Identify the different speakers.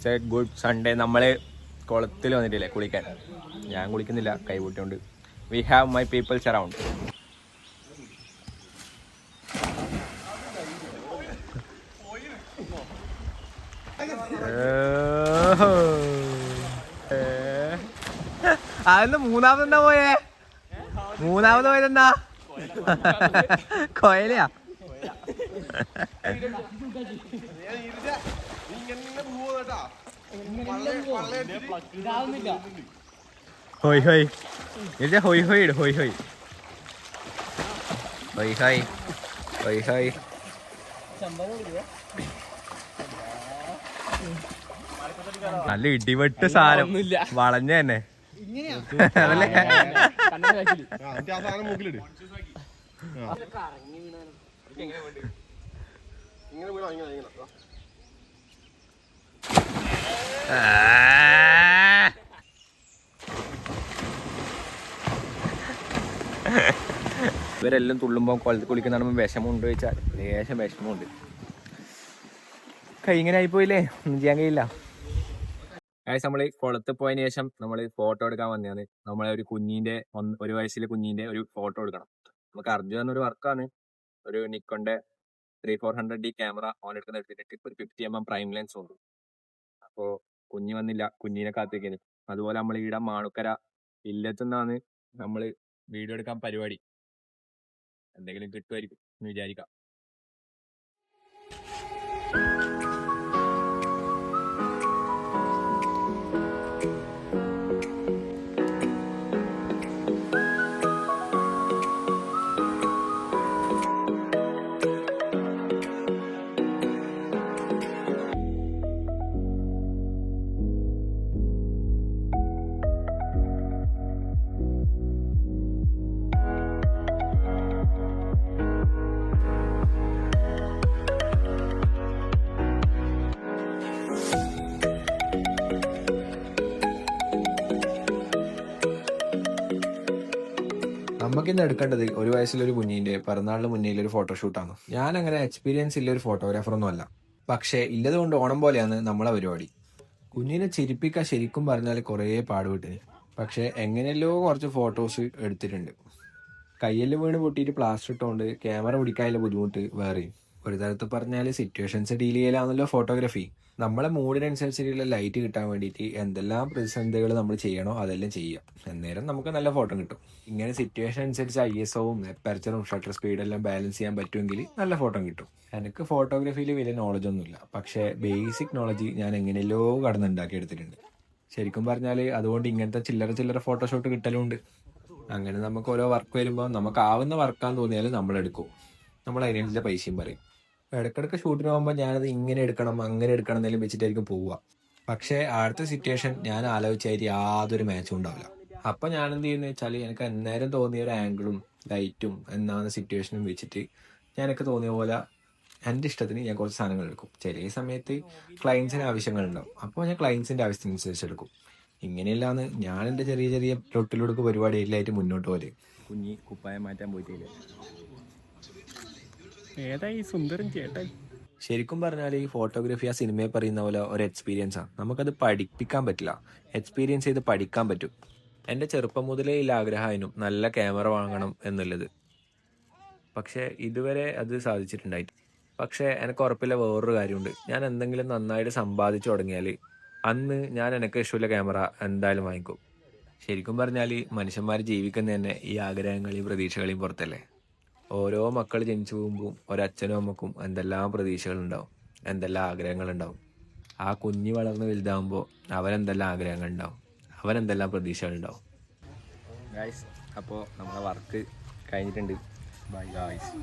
Speaker 1: It's A good Sunday. നമ്മൾ കുളത്തിൽ വന്നിട്ടില്ലേ കുളിക്കാൻ. ഞാൻ കുളിക്കുന്നില്ല, കൈകൂട്ടിയോണ്ട്. We have my peoples around. അതെന്താ മൂന്നാമതെന്താ പോയേ? മൂന്നാമത് പോയതെന്താ? കൊയലയാ? ഹോയ് ഹോയ് ഹോയ് ഹോയ് ഇട്. ഹോയ് ഹോയ് ഹോയ് ഹോയ് ഹോയ് ഹോയ്. നല്ല ഇടിവെട്ട് സാധനം വളഞ്ഞ തന്നെ അതല്ലേ? ഇവരെല്ലാം തുള്ളുമ്പോൾ കുളത്തിൽ കുളിക്കുന്ന വിഷമമുണ്ട് ചോദിച്ചാൽ ലേശം വിഷമമുണ്ട്. കൈ ഇങ്ങനെ ആയിപ്പോയില്ലേ, ഒന്നും ചെയ്യാൻ കഴിയില്ല. നമ്മൾ കുളത്ത് പോയതിനു ശേഷം നമ്മൾ ഫോട്ടോ എടുക്കാൻ വന്നതാണ്. നമ്മളെ ഒരു കുഞ്ഞിന്റെ 1 വയസ്സിലെ കുഞ്ഞിന്റെ ഒരു ഫോട്ടോ എടുക്കണം. നമുക്ക് അർജുൻ എന്നൊരു വർക്കാണ്. ഒരു നിക്കോന്റെ 3400D ക്യാമറ ഓൺ എടുത്തിട്ട് ഒരു 50mm പ്രൈം ലെൻസ് ഉണ്ട്. അപ്പോൾ കുഞ്ഞ് വന്നില്ല, കുഞ്ഞിനെ കാത്തിരിക്കുന്നു. അതുപോലെ നമ്മൾ ഈട മാണുക്കര ഇല്ലത്തുനിന്നാണ് നമ്മൾ വീഡിയോ എടുക്കാൻ പരിപാടി. എന്തെങ്കിലും കിട്ടുമായിരിക്കും എന്ന് വിചാരിക്കാം. നമുക്കിന്ന് എടുക്കേണ്ടത് 1 വയസ്സിലൊരു കുഞ്ഞിന്റെ പിറന്നാളിന് മുന്നേ ഒരു ഫോട്ടോഷൂട്ടാണ്. ഞാൻ അങ്ങനെ എക്സ്പീരിയൻസ് ഇല്ല ഒരു ഫോട്ടോഗ്രാഫർ ഒന്നും അല്ല. പക്ഷേ ഇല്ലത് കൊണ്ട് ഓണം പോലെയാണ് നമ്മളെ പരിപാടി. കുഞ്ഞിനെ ചിരിപ്പിക്കാൻ ശരിക്കും പറഞ്ഞാൽ കുറേ പാടുപെട്ടിന്. പക്ഷേ എങ്ങനെയല്ലോ കുറച്ച് ഫോട്ടോസ് എടുത്തിട്ടുണ്ട്. കയ്യിൽ വീണ് പൊട്ടിയിട്ട് പ്ലാസ്റ്റർ ഇട്ടുകൊണ്ട് ക്യാമറ പിടിക്കാനുള്ള ബുദ്ധിമുട്ട് വേറെയും. ഒരു തരത്തിൽ പറഞ്ഞാൽ സിറ്റുവേഷൻസ് ഡീൽ ചെയ്യലാണല്ലോ ഫോട്ടോഗ്രാഫി. നമ്മളെ മൂഡിനനുസരിച്ചുള്ള ലൈറ്റ് കിട്ടാൻ വേണ്ടിയിട്ട് എന്തെല്ലാം പ്രതിസന്ധികൾ നമ്മൾ ചെയ്യണോ അതെല്ലാം ചെയ്യാം. അന്നേരം നമുക്ക് നല്ല ഫോട്ടോ കിട്ടും. ഇങ്ങനെ സിറ്റുവേഷൻ അനുസരിച്ച് ISOവും അപ്പർച്ചറും ഷട്ടർ സ്പീഡെല്ലാം ബാലൻസ് ചെയ്യാൻ പറ്റുമെങ്കിൽ നല്ല ഫോട്ടോ കിട്ടും. എനിക്ക് ഫോട്ടോഗ്രാഫിയിൽ വലിയ നോളജ് ഒന്നുമില്ല. പക്ഷേ ബേസിക് നോളജ് ഞാൻ എങ്ങനെയല്ലോ കടന്നുണ്ടാക്കി എടുത്തിട്ടുണ്ട്. ശരിക്കും പറഞ്ഞാൽ അതുകൊണ്ട് ഇങ്ങനത്തെ ചില്ലറ ഫോട്ടോഷൂട്ട് കിട്ടലുണ്ട്. അങ്ങനെ നമുക്ക് ഓരോ വർക്ക് വരുമ്പോൾ നമുക്ക് ആവുന്ന വർക്കാന്ന് തോന്നിയാൽ നമ്മളെടുക്കും. നമ്മൾ അതിനുള്ള പൈസയും പറയും. ഇടയ്ക്കിടയ്ക്ക് ഷൂട്ടിന് പോകുമ്പോൾ ഞാനത് ഇങ്ങനെ എടുക്കണം അങ്ങനെ എടുക്കണം എന്നെല്ലാം വെച്ചിട്ടായിരിക്കും പോവുക. പക്ഷേ അടുത്ത സിറ്റുവേഷൻ ഞാൻ ആലോചിച്ചായിട്ട് യാതൊരു മാച്ചും ഉണ്ടാവില്ല. അപ്പം ഞാൻ എന്ത് ചെയ്യുന്നത് വെച്ചാൽ എനിക്ക് അന്നേരം തോന്നിയ ഒരു ആംഗിളും ലൈറ്റും എന്നാണ് സിറ്റുവേഷനും വെച്ചിട്ട് ഞാനൊക്കെ തോന്നിയ പോലെ എൻ്റെ ഇഷ്ടത്തിന് ഞാൻ കുറച്ച് സാധനങ്ങൾ എടുക്കും. ചില സമയത്ത് ക്ലയൻസിന് ആവശ്യങ്ങളുണ്ടാവും. അപ്പോൾ ഞാൻ ക്ലയൻസിൻ്റെ ആവശ്യത്തിനനുസരിച്ച് എടുക്കും. ഇങ്ങനെയല്ലാന്ന് ഞാൻ എൻ്റെ ചെറിയ ലൊട്ടിലൊടുക്ക് പരിപാടിയിലായിട്ട് മുന്നോട്ട് പോലെ. കുഞ്ഞി കുപ്പായം മാറ്റാൻ പോയിട്ടില്ല. ഏതാ ഈ സുന്ദരൻ ചേട്ടൻ? ശരിക്കും പറഞ്ഞാൽ ഈ ഫോട്ടോഗ്രാഫി ആ സിനിമയെ പറയുന്ന പോലെ ഒരു എക്സ്പീരിയൻസാണ്. നമുക്കത് പഠിപ്പിക്കാൻ പറ്റില്ല, എക്സ്പീരിയൻസ് ചെയ്ത് പഠിക്കാൻ പറ്റും. എൻ്റെ ചെറുപ്പം മുതലേ ഈ ആഗ്രഹമായിരുന്നു നല്ല ക്യാമറ വാങ്ങണം എന്നുള്ളത്. പക്ഷേ ഇതുവരെ അത് സാധിച്ചിട്ടുണ്ടായിട്ട്. പക്ഷേ എനിക്ക് ഉറപ്പില്ല വേറൊരു കാര്യമുണ്ട്. ഞാൻ എന്തെങ്കിലും നന്നായിട്ട് സമ്പാദിച്ചു തുടങ്ങിയാൽ അന്ന് ഞാൻ എനിക്ക് ഇഷ്ടമുള്ള ക്യാമറ എന്തായാലും വാങ്ങിക്കും. ശരിക്കും പറഞ്ഞാൽ മനുഷ്യന്മാർ ജീവിക്കുന്നത് തന്നെ ഈ ആഗ്രഹങ്ങളെയും പ്രതീക്ഷകളെയും പുറത്തല്ലേ. ഓരോ മക്കൾ ജനിച്ചു പോകുമ്പോൾ ഒരച്ഛനും അമ്മക്കും എന്തെല്ലാം പ്രതീക്ഷകളുണ്ടാവും, എന്തെല്ലാം ആഗ്രഹങ്ങളുണ്ടാവും. ആ കുഞ്ഞ് വളർന്ന് വലുതാകുമ്പോൾ അവരെന്തെല്ലാം ആഗ്രഹങ്ങളുണ്ടാവും, അവരെന്തെല്ലാം പ്രതീക്ഷകളുണ്ടാവും. ഗായ്സ്, അപ്പോൾ നമ്മുടെ വർക്ക് കഴിഞ്ഞിട്ടുണ്ട്. Bye guys.